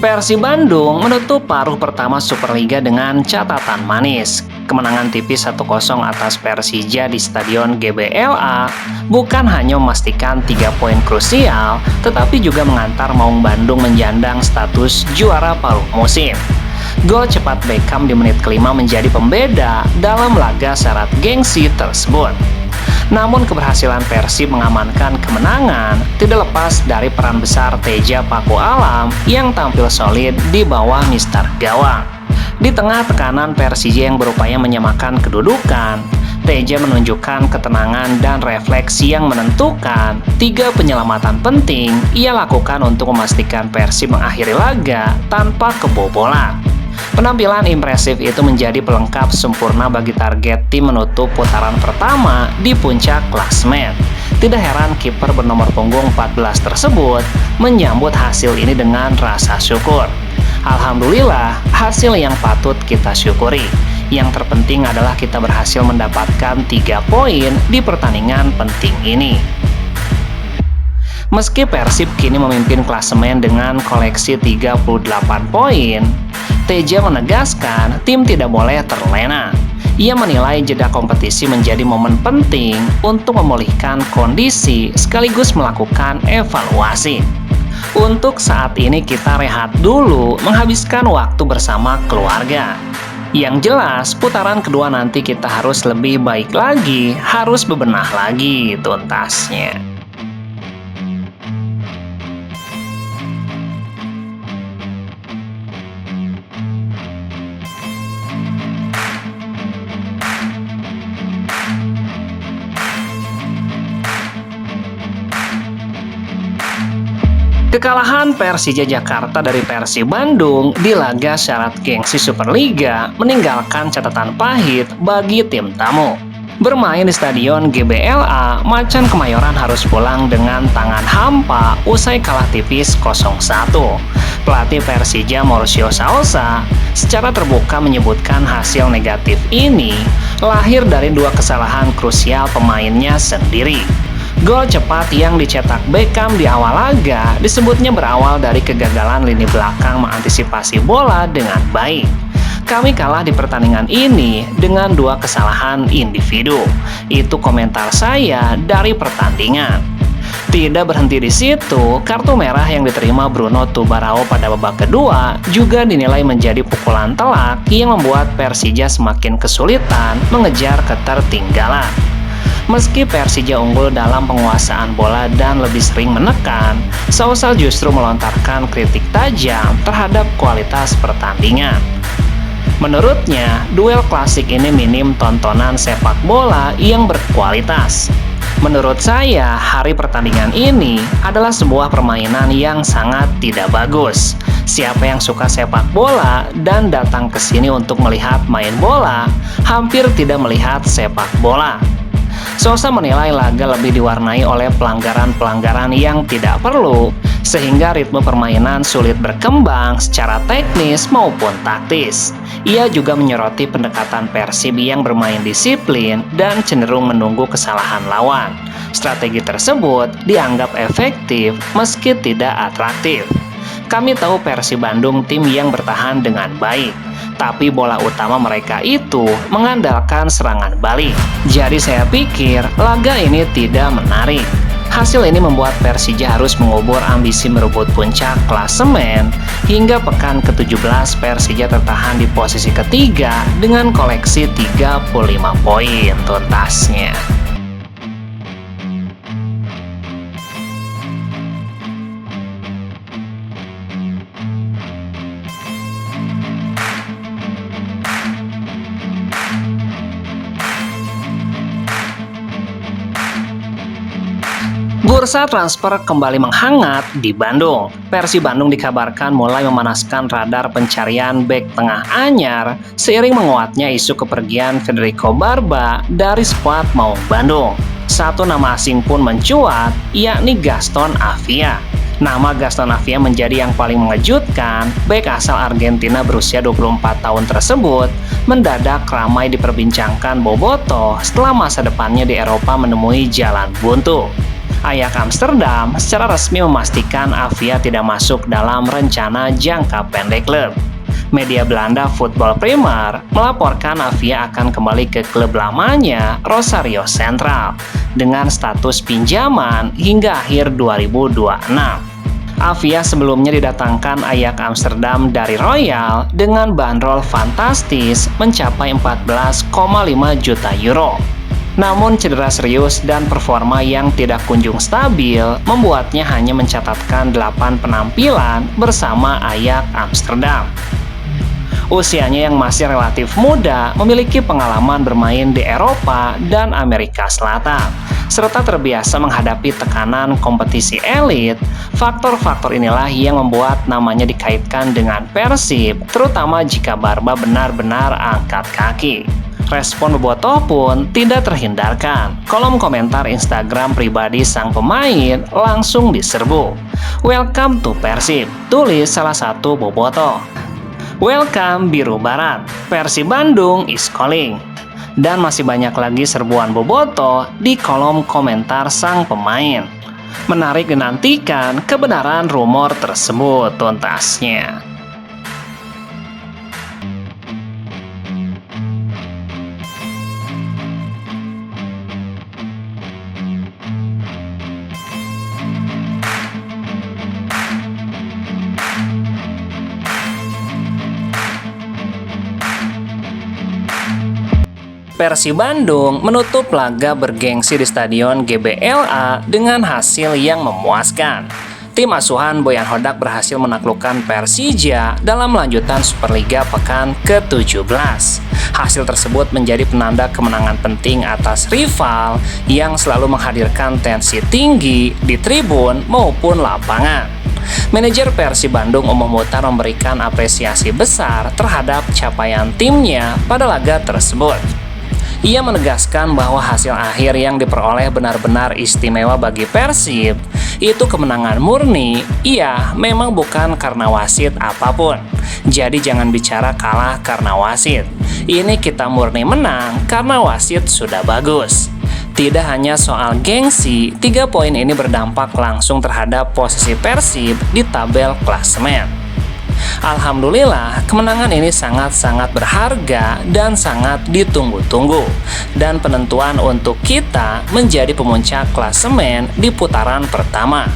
Persib Bandung menutup paruh pertama Superliga dengan catatan manis. Kemenangan tipis 1-0 atas Persija di Stadion GBLA bukan hanya memastikan 3 poin krusial, tetapi juga mengantar Maung Bandung menjandang status juara paruh musim. Gol cepat Beckham di menit kelima menjadi pembeda dalam laga syarat gengsi tersebut. Namun keberhasilan Persib mengamankan kemenangan tidak lepas dari peran besar Teja Paku Alam yang tampil solid di bawah Mister Gawang. Di tengah tekanan Persija yang berupaya menyamakan kedudukan, Teja menunjukkan ketenangan dan refleksi yang menentukan. 3 penyelamatan penting ia lakukan untuk memastikan Persib mengakhiri laga tanpa kebobolan. Penampilan impresif itu menjadi pelengkap sempurna bagi target tim menutup putaran pertama di puncak klasemen. Tidak heran kiper bernomor punggung 14 tersebut menyambut hasil ini dengan rasa syukur. Alhamdulillah, hasil yang patut kita syukuri. Yang terpenting adalah kita berhasil mendapatkan 3 poin di pertandingan penting ini. Meski Persib kini memimpin klasemen dengan koleksi 38 poin, Teja menegaskan tim tidak boleh terlena. Ia menilai jeda kompetisi menjadi momen penting untuk memulihkan kondisi sekaligus melakukan evaluasi. Untuk saat ini kita rehat dulu, menghabiskan waktu bersama keluarga. Yang jelas, putaran kedua nanti kita harus lebih baik lagi, harus bebenah lagi tuntasnya. Kekalahan Persija Jakarta dari Persib Bandung di laga syarat gengsi Superliga meninggalkan catatan pahit bagi tim tamu. Bermain di Stadion GBLA, Macan Kemayoran harus pulang dengan tangan hampa usai kalah tipis 0-1. Pelatih Persija Mauricio Sousa secara terbuka menyebutkan hasil negatif ini lahir dari 2 kesalahan krusial pemainnya sendiri. Gol cepat yang dicetak Beckham di awal laga disebutnya berawal dari kegagalan lini belakang mengantisipasi bola dengan baik. Kami kalah di pertandingan ini dengan 2 kesalahan individu. Itu komentar saya dari pertandingan. Tidak berhenti di situ, kartu merah yang diterima Bruno Tubarao pada babak kedua juga dinilai menjadi pukulan telak yang membuat Persija semakin kesulitan mengejar ketertinggalan. Meski Persija unggul dalam penguasaan bola dan lebih sering menekan, Sousa justru melontarkan kritik tajam terhadap kualitas pertandingan. Menurutnya, duel klasik ini minim tontonan sepak bola yang berkualitas. Menurut saya, hari pertandingan ini adalah sebuah permainan yang sangat tidak bagus. Siapa yang suka sepak bola dan datang ke sini untuk melihat main bola, hampir tidak melihat sepak bola. Sousa menilai laga lebih diwarnai oleh pelanggaran-pelanggaran yang tidak perlu, sehingga ritme permainan sulit berkembang secara teknis maupun taktis. Ia juga menyoroti pendekatan Persib yang bermain disiplin dan cenderung menunggu kesalahan lawan. Strategi tersebut dianggap efektif meski tidak atraktif. Kami tahu Persib Bandung tim yang bertahan dengan baik, tapi bola utama mereka itu mengandalkan serangan balik. Jadi saya pikir laga ini tidak menarik. Hasil ini membuat Persija harus mengubur ambisi merebut puncak klasemen. Hingga pekan ke-17 Persija tertahan di posisi ketiga dengan koleksi 35 poin tuntasnya. Bursa transfer kembali menghangat di Bandung. Persib Bandung dikabarkan mulai memanaskan radar pencarian bek tengah anyar seiring menguatnya isu kepergian Federico Barba dari skuad Maung Bandung. Satu nama asing pun mencuat, yakni Gaston Avia. Nama Gaston Avia menjadi yang paling mengejutkan. Bek asal Argentina berusia 24 tahun tersebut mendadak ramai diperbincangkan Bobotoh setelah masa depannya di Eropa menemui jalan buntu. Ajax Amsterdam secara resmi memastikan Avia tidak masuk dalam rencana jangka pendek klub. Media Belanda Football Primer melaporkan Avia akan kembali ke klub lamanya Rosario Central dengan status pinjaman hingga akhir 2026. Avia sebelumnya didatangkan Ajax Amsterdam dari Royal dengan bandrol fantastis mencapai 14,5 juta euro. Namun cedera serius dan performa yang tidak kunjung stabil membuatnya hanya mencatatkan 8 penampilan bersama Ajax Amsterdam. Usianya yang masih relatif muda memiliki pengalaman bermain di Eropa dan Amerika Selatan, serta terbiasa menghadapi tekanan kompetisi elit. Faktor-faktor inilah yang membuat namanya dikaitkan dengan Persib, terutama jika Barba benar-benar angkat kaki. Respon Bobotoh pun tidak terhindarkan. Kolom komentar Instagram pribadi sang pemain langsung diserbu. "Welcome to Persib," tulis salah satu bobotoh. "Welcome Biru Barat, Persib Bandung is calling." Dan masih banyak lagi serbuan bobotoh di kolom komentar sang pemain. Menarik dinantikan kebenaran rumor tersebut tuntasnya. Persib Bandung menutup laga bergengsi di Stadion GBLA dengan hasil yang memuaskan. Tim asuhan Boyan Hodak berhasil menaklukkan Persija dalam lanjutan Superliga pekan ke-17. Hasil tersebut menjadi penanda kemenangan penting atas rival yang selalu menghadirkan tensi tinggi di tribun maupun lapangan. Manajer Persib Bandung Umuh Muhtar memberikan apresiasi besar terhadap capaian timnya pada laga tersebut. Ia menegaskan bahwa hasil akhir yang diperoleh benar-benar istimewa bagi Persib. Itu kemenangan murni, iya memang bukan karena wasit apapun. Jadi jangan bicara kalah karena wasit. Ini kita murni menang karena wasit sudah bagus. Tidak hanya soal gengsi, 3 poin ini berdampak langsung terhadap posisi Persib di tabel klasemen. Alhamdulillah, kemenangan ini sangat-sangat berharga dan sangat ditunggu-tunggu. Dan penentuan untuk kita menjadi pemuncak klasemen di putaran pertama.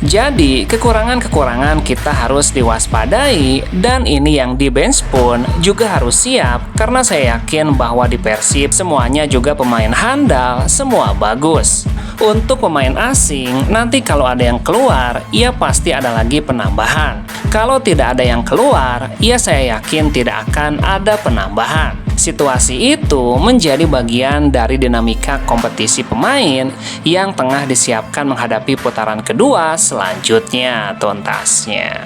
Jadi, kekurangan-kekurangan kita harus diwaspadai dan ini yang di bench pun juga harus siap karena saya yakin bahwa di Persib semuanya juga pemain handal, semua bagus. Untuk pemain asing, nanti kalau ada yang keluar, ia pasti ada lagi penambahan. Kalau tidak ada yang keluar, ya saya yakin tidak akan ada penambahan. Situasi itu menjadi bagian dari dinamika kompetisi pemain yang tengah disiapkan menghadapi putaran kedua selanjutnya tuntasnya.